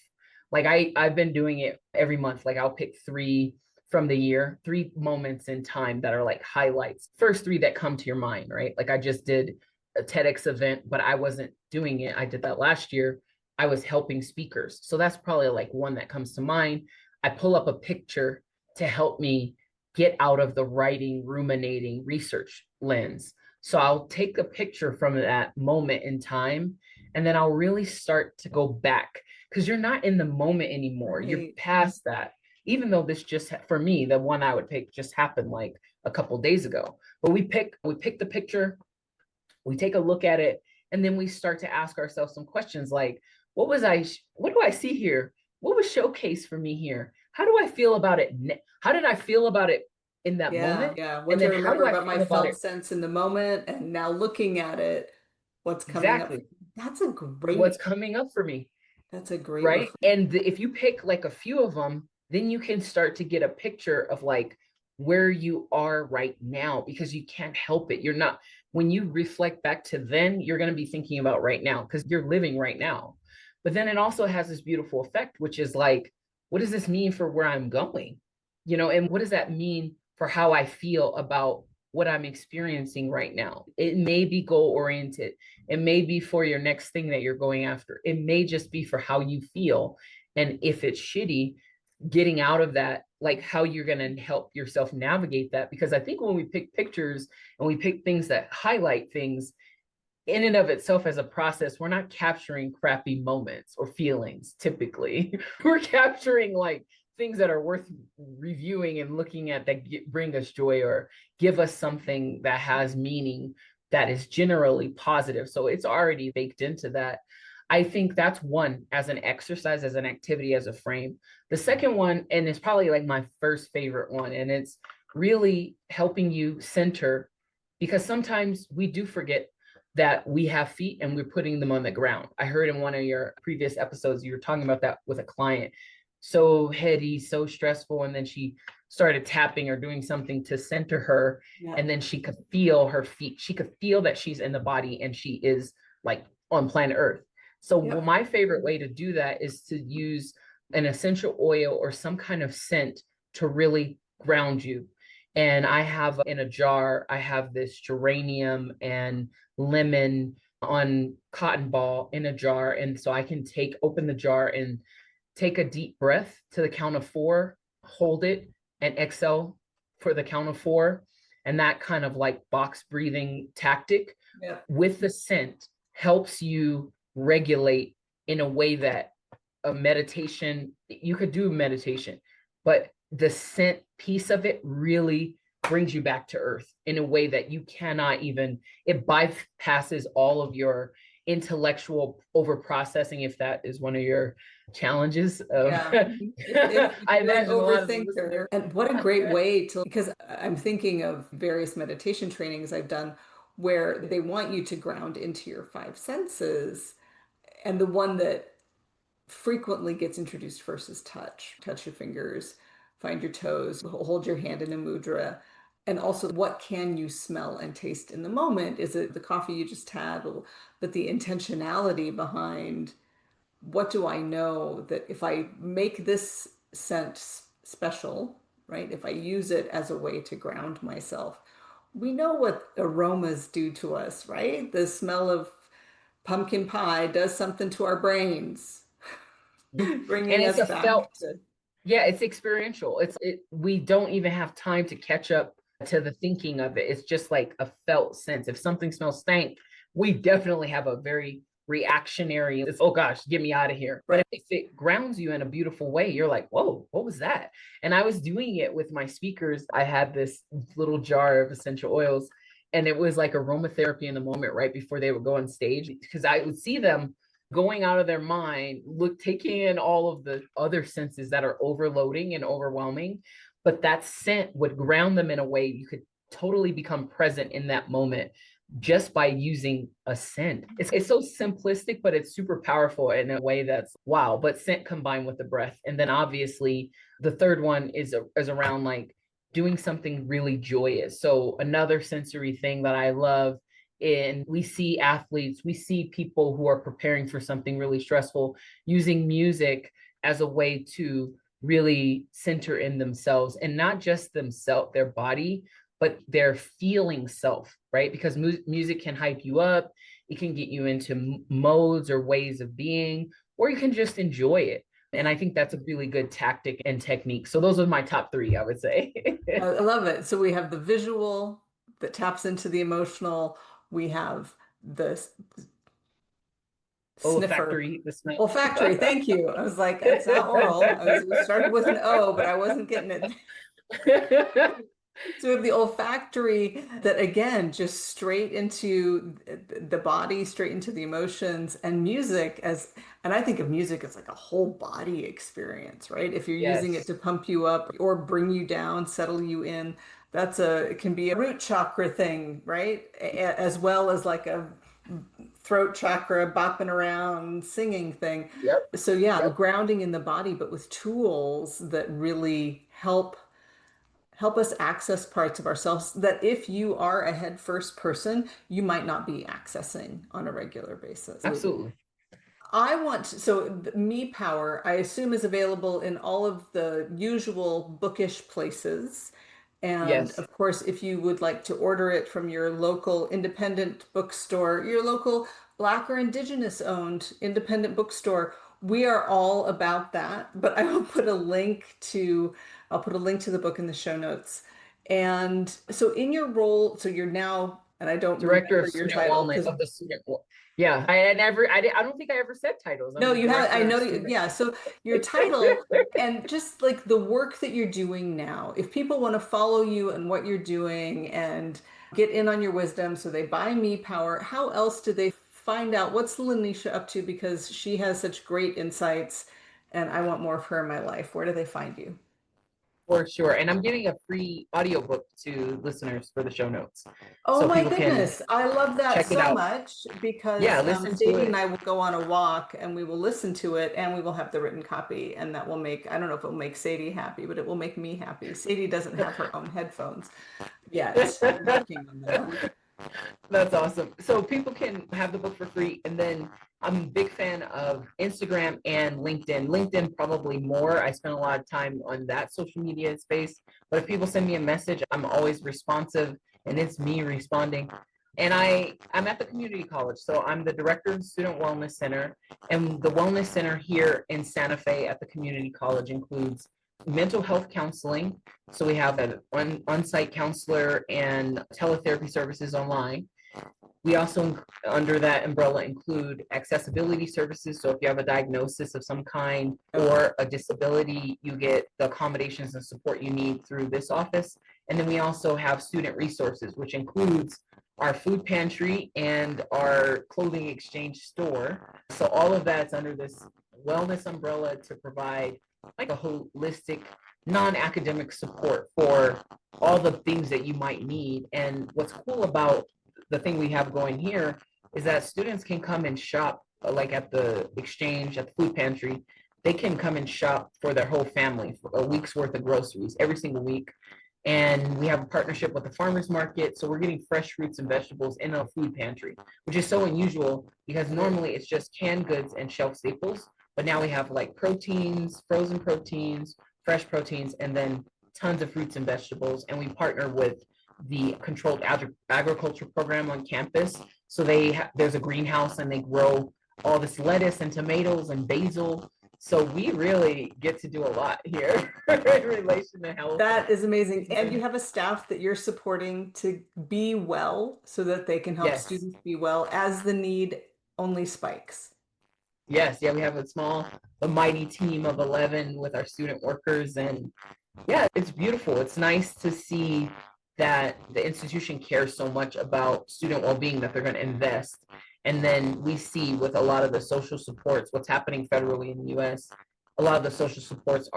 Like I've been doing it every month. Like I'll pick three from the year, three moments in time that are like highlights. First three that come to your mind, right? Like I just did a TEDx event, but I wasn't doing it. I did that last year. I was helping speakers. So that's probably like one that comes to mind. I pull up a picture to help me get out of the writing, ruminating, research lens. So I'll take a picture from that moment in time and then I'll really start to go back because you're not in the moment anymore. You're Right. past that. Even though this just for me, the one I would pick just happened like a couple days ago. But we pick the picture, we take a look at it, and then we start to ask ourselves some questions like, what do I see here? What was showcased for me here? How do I feel about it? How did I feel about it in that Yeah, moment? yeah. What And do I then how do remember I about my feel about felt it? sense in the moment? And now looking at it, what's coming up? Exactly. That's a What's great, coming up for me? that's a great Right? reflection. And if you pick like a few of them, then you can start to get a picture of like where you are right now because you can't help it. You're not, when you reflect back to then, you're going to be thinking about right now because you're living right now. But then it also has this beautiful effect, which is like, what does this mean for where I'm going? You know, and what does that mean for how I feel about what I'm experiencing right now? It may be goal oriented. It may be for your next thing that you're going after. It may just be for how you feel. And if it's shitty, getting out of that, like how you're going to help yourself navigate that. Because I think when we pick pictures and we pick things that highlight things, in and of itself as a process, we're not capturing crappy moments or feelings typically. We're capturing like things that are worth reviewing and looking at that bring us joy or give us something that has meaning that is generally positive. So it's already baked into that. I think that's one as an exercise, as an activity, as a frame. The second one, and it's probably like my first favorite one, and it's really helping you center because sometimes we do forget that we have feet and we're putting them on the ground. I heard in one of your previous episodes, you were talking about that with a client. So heady, so stressful. And then she started tapping or doing something to center her. Yeah. And then she could feel her feet. She could feel that she's in the body and she is like on planet Earth. So Yep. my favorite way to do that is to use an essential oil or some kind of scent to really ground you. And I have in a jar, I have this geranium and lemon on cotton ball in a jar. And so I can open the jar and take a deep breath to the count of four, hold it, and exhale for the count of four. And that kind of like box breathing tactic Yep. with the scent helps you regulate in a way that a meditation, you could do meditation, but the scent piece of it really brings you back to earth in a way that you cannot even, it bypasses all of your intellectual over processing, if that is one of your challenges of Yeah. If I you're an imagine a lot of the listeners. overthinker, and what a great way to, because I'm thinking of various meditation trainings I've done where they want you to ground into your five senses. And the one that frequently gets introduced first is touch. Touch your fingers, find your toes, hold your hand in a mudra. And also, what can you smell and taste in the moment? Is it the coffee you just had? But the intentionality behind, what do I know that if I make this scent special, right? If I use it as a way to ground myself, we know what aromas do to us, right? The smell of pumpkin pie does something to our brains, And bringing it's us a back felt, to, yeah, it's experiential. We don't even have time to catch up to the thinking of it. It's just like a felt sense. If something smells stank, we definitely have a very reactionary, it's, oh gosh, get me out of here. But right. if it grounds you in a beautiful way, you're like, whoa, what was that? And I was doing it with my speakers. I had this little jar of essential oils, and it was like aromatherapy in the moment right before they would go on stage, because I would see them going out of their mind, taking in all of the other senses that are overloading and overwhelming. But that scent would ground them in a way you could totally become present in that moment just by using a scent. It's so simplistic, but it's super powerful in a way that's wow. But scent combined with the breath. And then obviously the third one is around like doing something really joyous. So another sensory thing that I love, and we see athletes, we see people who are preparing for something really stressful using music as a way to really center in themselves, and not just themselves, their body, but their feeling self, right? Because music can hype you up, it can get you into modes or ways of being, or you can just enjoy it. And I think that's a really good tactic and technique. So those are my top three, I would say. I love it. So we have the visual that taps into the emotional. We have the sniffer, Olfactory, the smell. olfactory. Thank you. I was like, it's not oral. It started with an O, but I wasn't getting it. So we have the olfactory that again, just straight into the body, straight into the emotions, and music as, and I think of music as like a whole body experience, right? If you're using it Yes. to pump you up or bring you down, settle you in, it can be a root chakra thing, right? As well as like a throat chakra bopping around singing thing. Yep. So yeah, Yep. grounding in the body, but with tools that really help us access parts of ourselves that if you are a head first person, you might not be accessing on a regular basis. Absolutely. I want to, so Me Power, I assume is available in all of the usual bookish places. And Yes. of course, if you would like to order it from your local independent bookstore, your local Black or Indigenous owned independent bookstore, we are all about that. But I'll put a link to the book in the show notes. And so in your role, so you're now, and I don't Director of remember your student title wellness because of the student. Yeah, I had never. I don't think I ever said titles. I'm no, the you have, I director of know, student. yeah. So your title and just like the work that you're doing now, if people want to follow you and what you're doing and get in on your wisdom, so they buy Me Power, how else do they find out what's LaNysha up to? Because she has such great insights and I want more of her in my life. Where do they find you? For sure. And I'm giving a free audiobook to listeners for the show notes. Oh So my people can goodness. I love that check it so out. much because Yeah, listen to Sadie and it. I will go on a walk and we will listen to it and we will have the written copy. And that will make, I don't know if it will make Sadie happy, but it will make me happy. Sadie doesn't have her own headphones yet. I'm working on that. That's awesome. So people can have the book for free. And then I'm a big fan of Instagram and LinkedIn. LinkedIn probably more. I spend a lot of time on that social media space. But if people send me a message, I'm always responsive, and it's me responding. And I'm at the community college. So I'm the director of the Student Wellness Center. And the Wellness Center here in Santa Fe at the community college includes mental health counseling. So we have an on-site counselor and teletherapy services online. We also, under that umbrella, include accessibility services. So if you have a diagnosis of some kind or a disability, you get the accommodations and support you need through this office. And then we also have student resources, which includes our food pantry and our clothing exchange store. So all of that's under this wellness umbrella to provide like a holistic, non-academic support for all the things that you might need. And what's cool about the thing we have going here is that students can come and shop like at the exchange, at the food pantry. They can come and shop for their whole family for a week's worth of groceries every single week. And we have a partnership with the farmers market. So we're getting fresh fruits and vegetables in a food pantry, which is so unusual because normally it's just canned goods and shelf staples. But now we have like proteins, frozen proteins, fresh proteins, and then tons of fruits and vegetables. And we partner with the controlled agriculture program on campus. So there's a greenhouse and they grow all this lettuce and tomatoes and basil. So we really get to do a lot here in relation to health. That is amazing. And you have a staff that you're supporting to be well so that they can help Yes. students be well as the need only spikes. Yes. Yeah. We have a mighty team of 11 with our student workers. And yeah, it's beautiful. It's nice to see that the institution cares so much about student well-being that they're going to invest. And then we see with a lot of the social supports, what's happening federally in the US, a lot of the social supports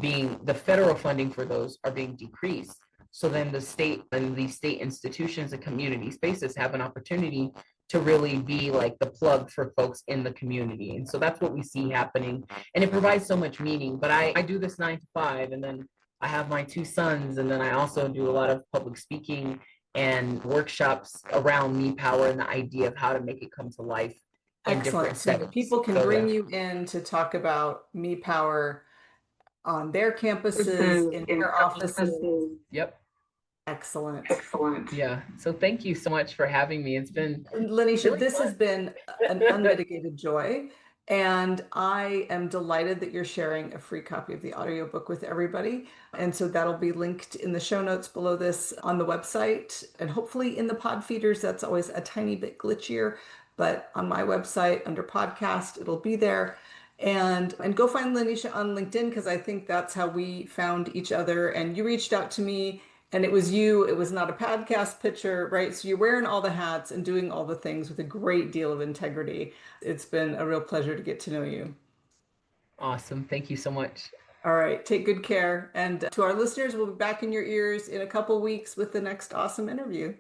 the federal funding for those are being decreased. So then the state and the state institutions and community spaces have an opportunity to really be like the plug for folks in the community. And so that's what we see happening. And it provides so much meaning. But I do this 9 to 5, and then I have my two sons, and then I also do a lot of public speaking and workshops around me power and the idea of how to make it come to life in Excellent. different So settings. people can So bring yeah. you in to talk about Me Power on their This campuses, is in in their offices. Yep. Excellent. Excellent. Yeah. So thank you so much for having me. It's been LaNysha, really this has been an fun. unmitigated joy. And I am delighted that you're sharing a free copy of the audiobook with everybody. And so that'll be linked in the show notes below this on the website and hopefully in the pod feeders. That's always a tiny bit glitchier, but on my website under podcast, it'll be there. And go find LaNysha on LinkedIn because I think that's how we found each other. And you reached out to me and it was you, it was not a podcast picture, right? So you're wearing all the hats and doing all the things with a great deal of integrity. It's been a real pleasure to get to know you. Awesome. Thank you so much. All right, take good care. And to our listeners, we'll be back in your ears in a couple weeks with the next awesome interview.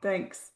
Thanks.